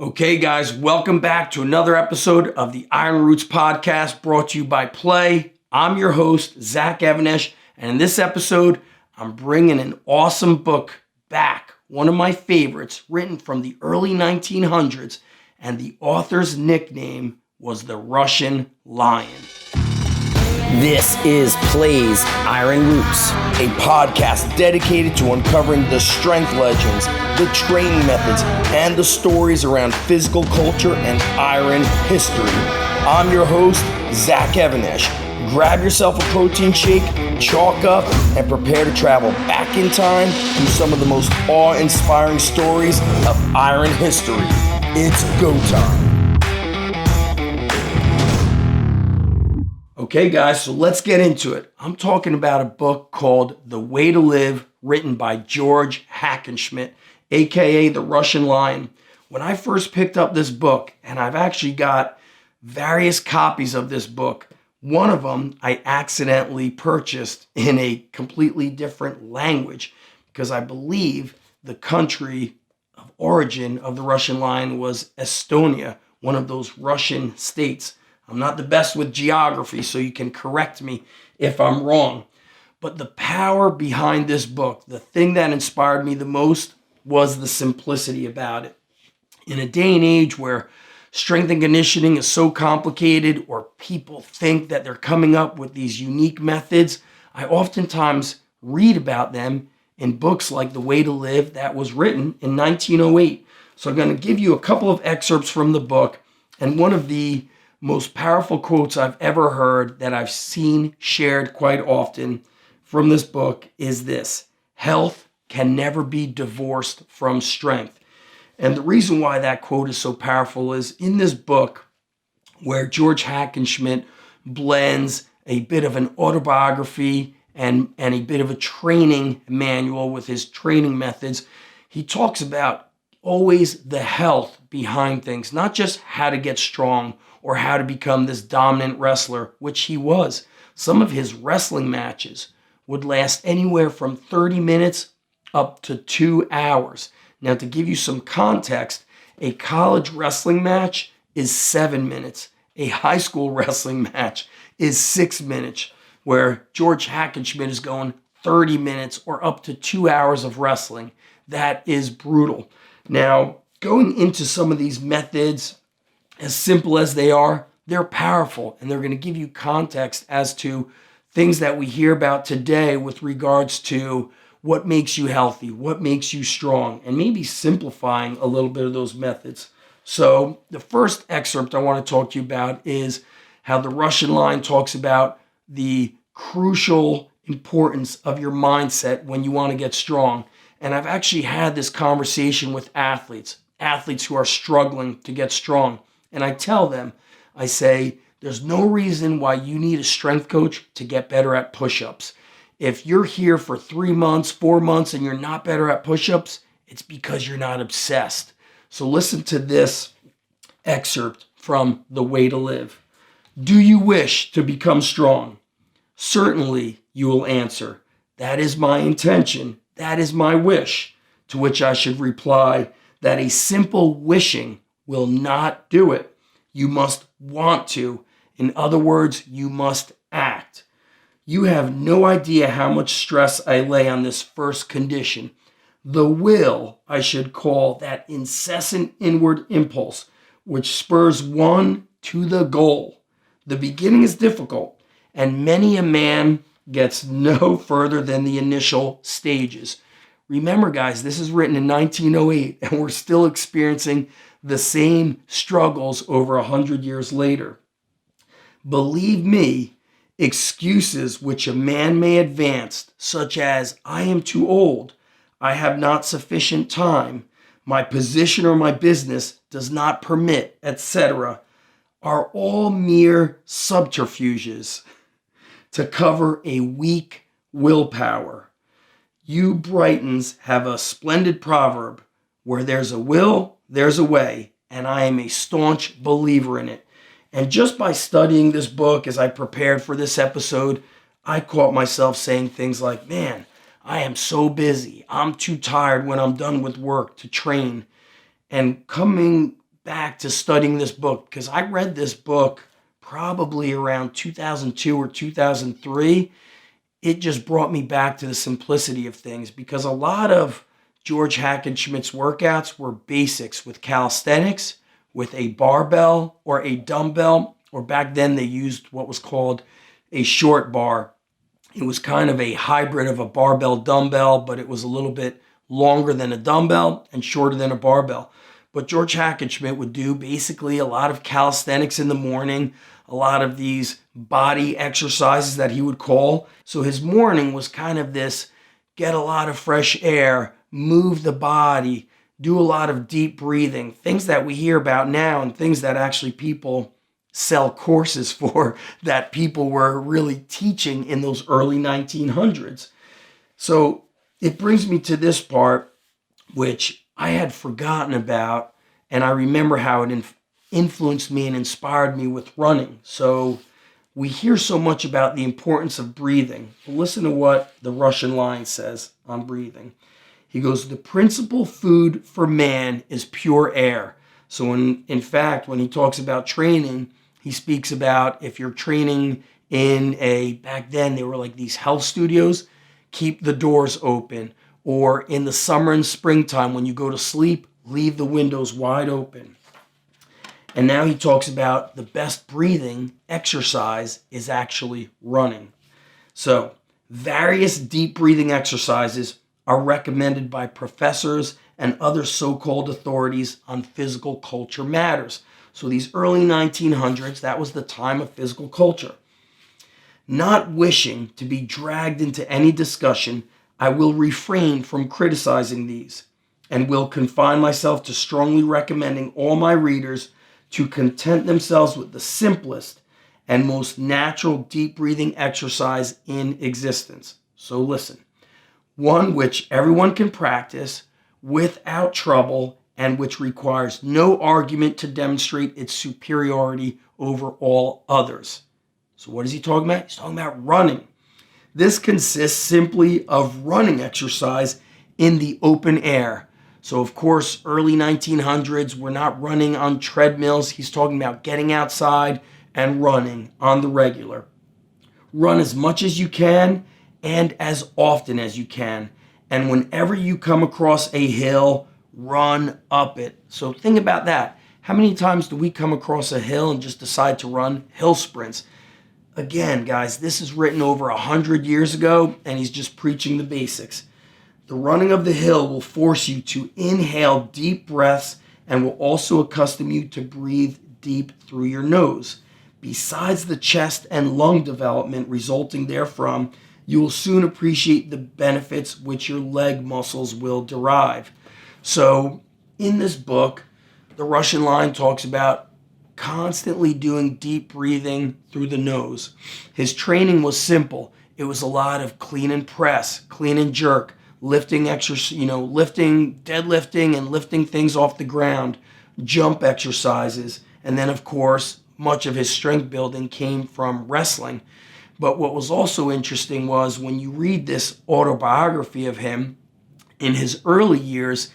Okay, guys, welcome back to another episode of the Iron Roots podcast brought to you by PLAE. I'm your host, Zach Even-Esh, and in this episode, I'm bringing an awesome book back, one of my favorites, written from the early 1900s, and the author's nickname was the Russian Lion. This is PLAE's Iron Roots, A podcast dedicated to uncovering the strength legends, the training methods, and the stories around physical culture and iron history. I'm your host, Zach Even-Esh. Grab yourself a protein shake, chalk up, and prepare to travel back in time through some of the most awe-inspiring stories of iron history. It's go time. Okay, guys, so let's get into it. I'm talking about a book called The Way to Live, written by George Hackenschmidt, aka the Russian Lion. When I first picked up this book, and I've actually got various copies of this book, one of them I accidentally purchased in a completely different language because I believe the country of origin of the Russian Lion was Estonia, one of those Russian states. I'm not the best with geography, so you can correct me if I'm wrong. But the power behind this book, the thing that inspired me the most, was the simplicity about it. In a day and age where strength and conditioning is so complicated, or people think that they're coming up with these unique methods, I oftentimes read about them in books like The Way to Live that was written in 1908. So I'm going to give you a couple of excerpts from the book, and one of the most powerful quotes I've ever heard that I've seen shared quite often from this book is this: health can never be divorced from strength. And the reason why that quote is so powerful is in this book, where George Hackenschmidt blends a bit of an autobiography and a bit of a training manual with his training methods, he talks about always the health behind things, not just how to get strong or how to become this dominant wrestler, which he was. Some of his wrestling matches would last anywhere from 30 minutes up to 2 hours. Now, to give you some context, a college wrestling match is 7 minutes. A high school wrestling match is 6 minutes, where George Hackenschmidt is going 30 minutes or up to 2 hours of wrestling. That is brutal. Now, going into some of these methods, as simple as they are, they're powerful, and they're going to give you context as to things that we hear about today with regards to what makes you healthy, what makes you strong, and maybe simplifying a little bit of those methods. So the first excerpt I want to talk to you about is how the Russian Lion talks about the crucial importance of your mindset when you want to get strong. And I've actually had this conversation with athletes who are struggling to get strong. And I tell them, I say, there's no reason why you need a strength coach to get better at push-ups. If you're here for 3 months, 4 months, and you're not better at push-ups, it's because you're not obsessed. So listen to this excerpt from The Way to Live. Do you wish to become strong? Certainly, you will answer. That is my intention. That is my wish. To which I should reply that a simple wishing will not do it. You must want to. In other words, you must act. You have no idea how much stress I lay on this first condition. The will, I should call that incessant inward impulse, which spurs one to the goal. The beginning is difficult, and many a man gets no further than the initial stages. Remember, guys, this is written in 1908, and we're still experiencing the same struggles over 100 years later. Believe me, excuses which a man may advance, such as, I am too old, I have not sufficient time, my position or my business does not permit, etc., are all mere subterfuges to cover a weak willpower. You Brightons have a splendid proverb, where there's a will, there's a way, and I am a staunch believer in it. And just by studying this book as I prepared for this episode, I caught myself saying things like, man, I am so busy. I'm too tired when I'm done with work to train. And coming back to studying this book because I read this book probably around 2002 or 2003. It just brought me back to the simplicity of things because a lot of George Hackenschmidt's workouts were basics with calisthenics, with a barbell or a dumbbell, or back then they used what was called a short bar. It was kind of a hybrid of a barbell dumbbell, but it was a little bit longer than a dumbbell and shorter than a barbell. But George Hackenschmidt would do basically a lot of calisthenics in the morning, a lot of these body exercises that he would call. So his morning was kind of this get a lot of fresh air, move the body, do a lot of deep breathing, things that we hear about now and things that actually people sell courses for that people were really teaching in those early 1900s. So it brings me to this part, which I had forgotten about, and I remember how it influenced me and inspired me with running. So we hear so much about the importance of breathing. Well, listen to what the Russian line says on breathing. He goes, the principal food for man is pure air. So in fact, when he talks about training, he speaks about if you're training back then they were like these health studios, keep the doors open. Or in the summer and springtime, when you go to sleep, leave the windows wide open. And now he talks about the best breathing exercise is actually running. So various deep breathing exercises are recommended by professors and other so-called authorities on physical culture matters. So these early 1900s, that was the time of physical culture. Not wishing to be dragged into any discussion, I will refrain from criticizing these and will confine myself to strongly recommending all my readers to content themselves with the simplest and most natural deep breathing exercise in existence. So listen, one which everyone can practice without trouble and which requires no argument to demonstrate its superiority over all others. So what is he talking about? He's talking about running. This consists simply of running exercise in the open air. So of course, early 1900s, we're not running on treadmills. He's talking about getting outside and running on the regular. Run as much as you can and as often as you can. And whenever you come across a hill, run up it. So think about that. How many times do we come across a hill and just decide to run hill sprints? Again, guys, this is written over 100 years ago, and he's just preaching the basics. The running of the hill will force you to inhale deep breaths and will also accustom you to breathe deep through your nose. Besides the chest and lung development resulting therefrom, you will soon appreciate the benefits which your leg muscles will derive. So in this book, the Russian line talks about constantly doing deep breathing through the nose. His training was simple. It was a lot of clean and press, clean and jerk, lifting deadlifting and lifting things off the ground, jump exercises, and then of course, much of his strength building came from wrestling. But what was also interesting was when you read this autobiography of him, in his early years,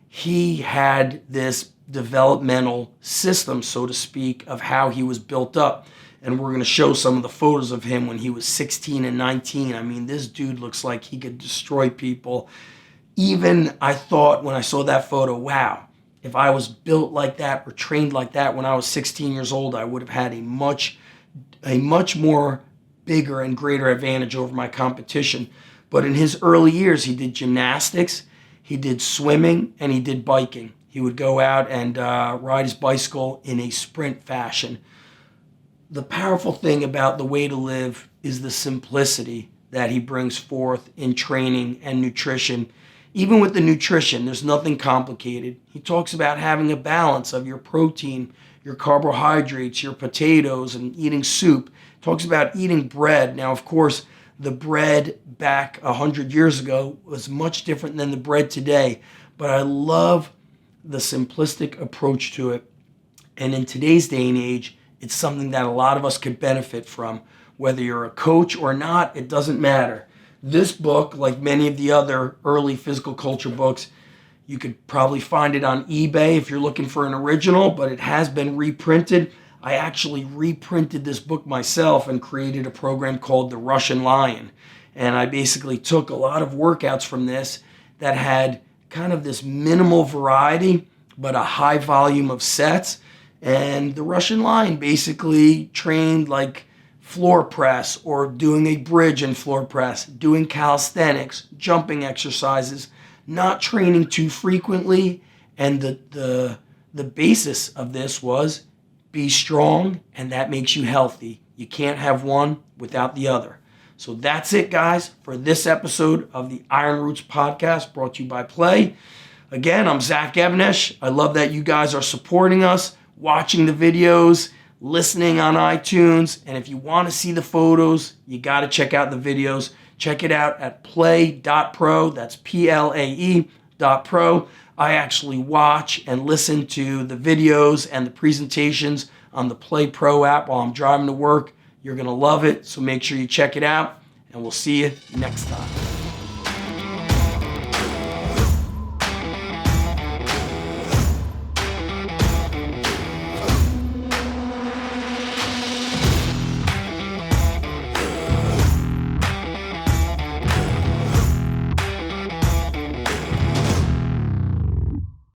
he had this developmental system, so to speak, of how he was built up. And we're going to show some of the photos of him when he was 16 and 19. I mean, this dude looks like he could destroy people. Even I thought when I saw that photo, wow, if I was built like that or trained like that when I was 16 years old, I would have had a much more bigger and greater advantage over my competition. But in his early years, he did gymnastics, he did swimming, and he did biking. He would go out and ride his bicycle in a sprint fashion. The powerful thing about The Way to Live is the simplicity that he brings forth in training and nutrition. Even with the nutrition, there's nothing complicated. He talks about having a balance of your protein, your carbohydrates, your potatoes, and eating soup. He talks about eating bread. Now, of course, the bread back 100 years ago was much different than the bread today. But I love the simplistic approach to it. And in today's day and age, it's something that a lot of us could benefit from. Whether you're a coach or not, it doesn't matter. This book, like many of the other early physical culture books, You could probably find it on eBay if you're looking for an original, but it has been reprinted. I actually reprinted this book myself and created a program called The Russian Lion. And I basically took a lot of workouts from this that had kind of this minimal variety, but a high volume of sets. And the Russian Lion basically trained like floor press or doing a bridge in floor press, doing calisthenics, jumping exercises, not training too frequently. And the basis of this was be strong, and that makes you healthy. You can't have one without the other. So that's it, guys, for this episode of the Iron Roots podcast brought to you by PLAE. Again, I'm Zach Even-Esh. I love that you guys are supporting us, watching the videos, listening on iTunes. And if you want to see the photos, you got to check out the videos. Check it out at plae.pro. That's PLAE.pro. I actually watch and listen to the videos and the presentations on the PLAE Pro app while I'm driving to work. You're going to love it, so make sure you check it out, and we'll see you next time.